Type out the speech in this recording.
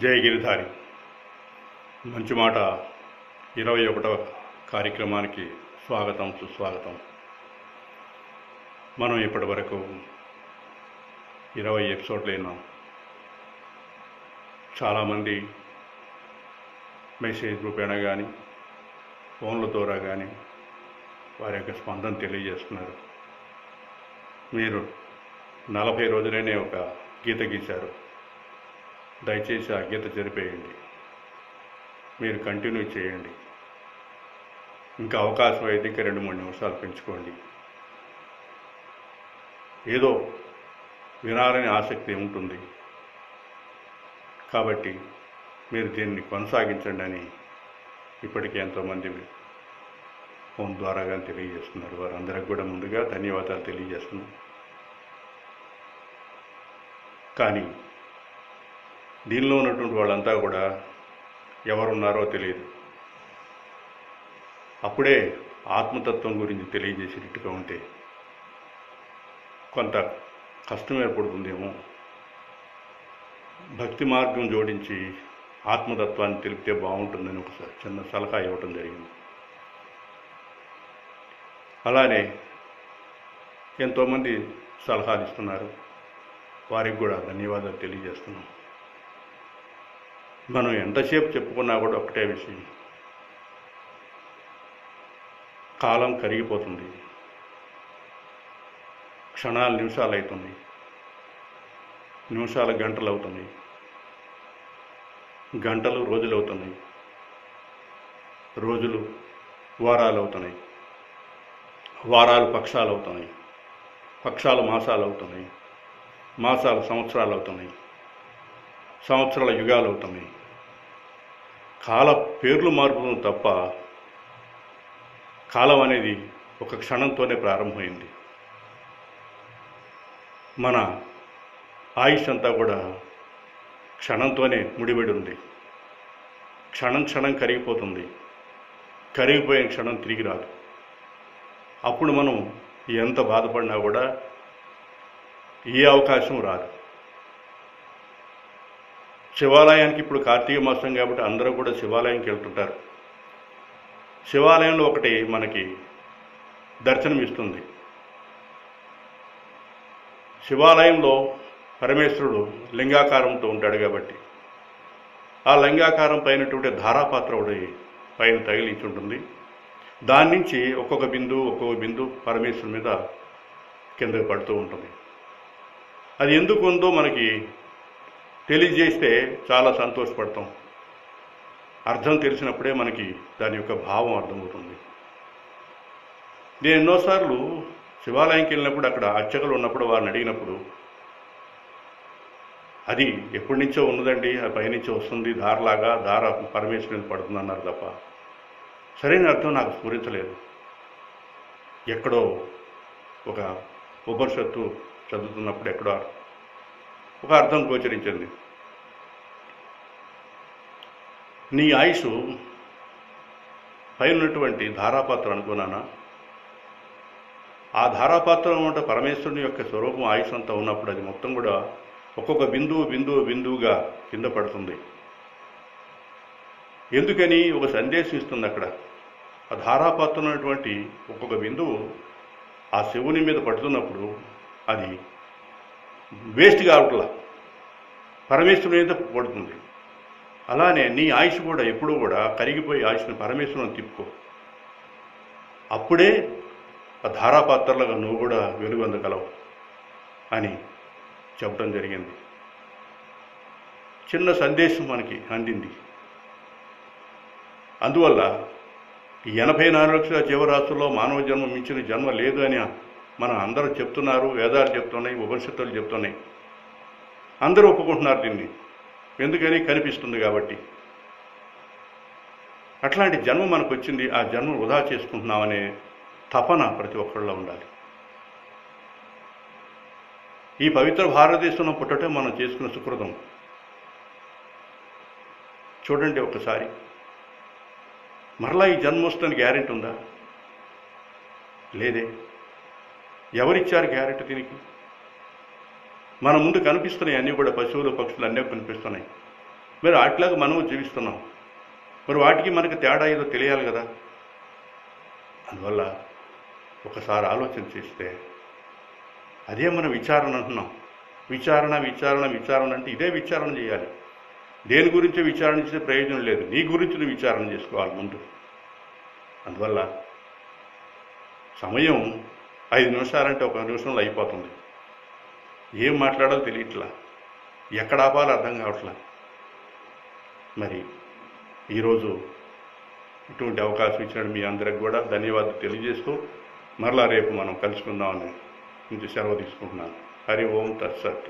జై గిరిధారి మంచి మాట 21వ కార్యక్రమానికి స్వాగతం సుస్వాగతం. మనం ఇప్పటి వరకు 20 ఎపిసోడ్లు అయినాం. చాలామంది మెసేజ్ రూపేణా కానీ ఫోన్ల ద్వారా కానీ వారి యొక్క స్పందన తెలియజేస్తున్నారు. మీరు 40 రోజులైనా ఒక గీత గీశారు. దయచేసి ఆ గీత జరిపేయండి. మీరు కంటిన్యూ చేయండి. ఇంకా అవకాశం అయితే ఇంకా 2-3 నిమిషాలు పెంచుకోండి. ఏదో వినాలని ఆసక్తి ఉంటుంది కాబట్టి మీరు దీన్ని కొనసాగించండి అని ఇప్పటికే ఎంతోమంది ఫోన్ ద్వారా కానీ తెలియజేస్తున్నారు. వారందరికి కూడా ముందుగా ధన్యవాదాలు తెలియజేస్తున్నాం. కానీ దీనిలో ఉన్నటువంటి వాళ్ళంతా కూడా ఎవరున్నారో తెలియదు. అప్పుడే ఆత్మతత్వం గురించి తెలియజేసేటట్టుగా ఉంటే కొంత కష్టం ఏర్పడుతుందేమో. భక్తి మార్గం జోడించి ఆత్మతత్వాన్ని తెలిపితే బాగుంటుందని ఒక చిన్న సలహా ఇవ్వటం జరిగింది. అలానే ఎంతోమంది సలహాలు ఇస్తున్నారు. వారికి కూడా ధన్యవాదాలు తెలియజేస్తున్నాం. మనం ఎంతసేపు చెప్పుకున్నా కూడా ఒకటే విషయం, కాలం కరిగిపోతుంది. క్షణాలు నిమిషాలు అవుతుంది, నిమిషాలు గంటలు అవుతుంది, గంటలు రోజులు అవుతున్నాయి, రోజులు వారాలు అవుతున్నాయి, వారాలు పక్షాలు అవుతున్నాయి, పక్షాలు మాసాలు అవుతున్నాయి, మాసాలు సంవత్సరాలు అవుతున్నాయి, సంవత్సరాల యుగాలు అవుతున్నాయి. కాల పేర్లు మార్పును తప్ప కాలం అనేది ఒక క్షణంతోనే ప్రారంభమైంది. మన ఆయుష్ అంతా కూడా క్షణంతోనే ముడిపడి ఉంది. క్షణం క్షణం కరిగిపోతుంది. కరిగిపోయిన క్షణం తిరిగి రాదు. అప్పుడు మనం ఎంత బాధపడినా కూడా ఏ అవకాశం రాదు. శివాలయానికి ఇప్పుడు కార్తీక మాసం కాబట్టి అందరూ కూడా శివాలయానికి వెళ్తుంటారు. శివాలయంలో ఒకటి మనకి దర్శనం ఇస్తుంది. శివాలయంలో పరమేశ్వరుడు లింగాకారంతో ఉంటాడు కాబట్టి ఆ లింగాకారం పైనటువంటి ధారాపాత్ర ఒకటి పైన తగిలించి ఉంటుంది. దాని నుంచి ఒక్కొక్క బిందువు పరమేశ్వరుని మీద కిందకి పడుతూ ఉంటుంది. అది ఎందుకు ఉందో మనకి తెలియజేస్తే చాలా సంతోషపడతాం. అర్థం తెలిసినప్పుడే మనకి దాని యొక్క భావం అర్థమవుతుంది. నేను ఎన్నోసార్లు శివాలయంకి వెళ్ళినప్పుడు అక్కడ అర్చకులు ఉన్నప్పుడు వారిని అడిగినప్పుడు అది ఎప్పటి నుంచో ఉన్నదండి, ఆ పైనుంచో వస్తుంది దారలాగా, దార పరమేశ్వరుని పడుతుంది అన్నారు తప్ప సరైన అర్థం నాకు స్ఫురించలేదు. ఎక్కడో ఒక ఉపనిషత్తు చదువుతున్నప్పుడు ఎక్కడో ఒక అర్థం గోచరించింది. నీ ఆయుష్ పైనటువంటి ధారాపాత్ర అనుకున్నానా, ఆ ధారాపాత్రం అంటే పరమేశ్వరుని యొక్క స్వరూపం ఆయుష్ అంతా ఉన్నప్పుడు అది మొత్తం కూడా ఒక్కొక్క బిందువుగా కింద పడుతుంది. ఎందుకని ఒక సందేశం ఇస్తుంది అక్కడ. ఆ ధారాపాత్రం ఉన్నటువంటి ఒక్కొక్క బిందువు ఆ శివుని మీద పడుతున్నప్పుడు అది వేస్ట్ కావట్లా, పరమేశ్వరుని మీద పడుతుంది. అలానే నీ ఆయుష్ కూడా ఎప్పుడూ కూడా కరిగిపోయి ఆయుష్ని పరమేశ్వరుని తిప్పుకో. అప్పుడే ఆ ధారాపాత్రలుగా నువ్వు కూడా వెలుగొందగలవు అని చెప్పడం జరిగింది. చిన్న సందేశం మనకి అందింది. అందువల్ల 84 లక్షల జీవరాశుల్లో మానవ జన్మ మించిన జన్మ లేదు అని మనం అందరూ చెప్తున్నారు. వేదాలు చెప్తున్నాయి, ఉపనిషత్తులు చెప్తున్నాయి. అందరూ ఒప్పుకుంటున్నారు దీన్ని. ఎందుకని కనిపిస్తుంది కాబట్టి. అట్లాంటి జన్మ మనకు వచ్చింది. ఆ జన్మ వృధా చేసుకుంటున్నామనే తపన ప్రతి ఒక్కరిలో ఉండాలి. ఈ పవిత్ర భారతదేశంలో పుట్టడం మనం చేసుకున్న సుకృతం. చూడండి ఒకసారి, మరలా ఈ జన్మ వస్తుందని గ్యారెంటీ ఉందా? లేదే. ఎవరిచ్చారు గ్యారెంటీ దీనికి? మన ముందు కనిపిస్తున్నాయి అన్నీ కూడా, పశువులు పక్షులు అన్నీ కనిపిస్తున్నాయి. మరి వాటిలాగా మనము జీవిస్తున్నాం. మరి వాటికి మనకి తేడా ఏదో తెలియాలి కదా. అందువల్ల ఒకసారి ఆలోచన చేస్తే అదే మనం విచారణ అంటున్నాం. విచారణ విచారణ విచారణ అంటే ఇదే విచారణ చేయాలి. దేని గురించి విచారణ చేసే ప్రయోజనం లేదు. నీ గురించి నువ్వు విచారణ చేసుకోవాలి ముందు. అందువల్ల సమయం 5 నిమిషాలంటే 1 నిమిషంలో అయిపోతుంది. ఏం మాట్లాడాలో తెలియట్లా, ఎక్కడ ఆపాలో అర్థం కావట్లా. మరి ఈరోజు ఇటువంటి అవకాశం ఇచ్చిన మీ అందరికి కూడా ధన్యవాదాలు తెలియజేస్తూ మరలా రేపు మనం కలుసుకుందామని ఇంత సెలవు తీసుకుంటున్నాను. హరి ఓం తత్సత్.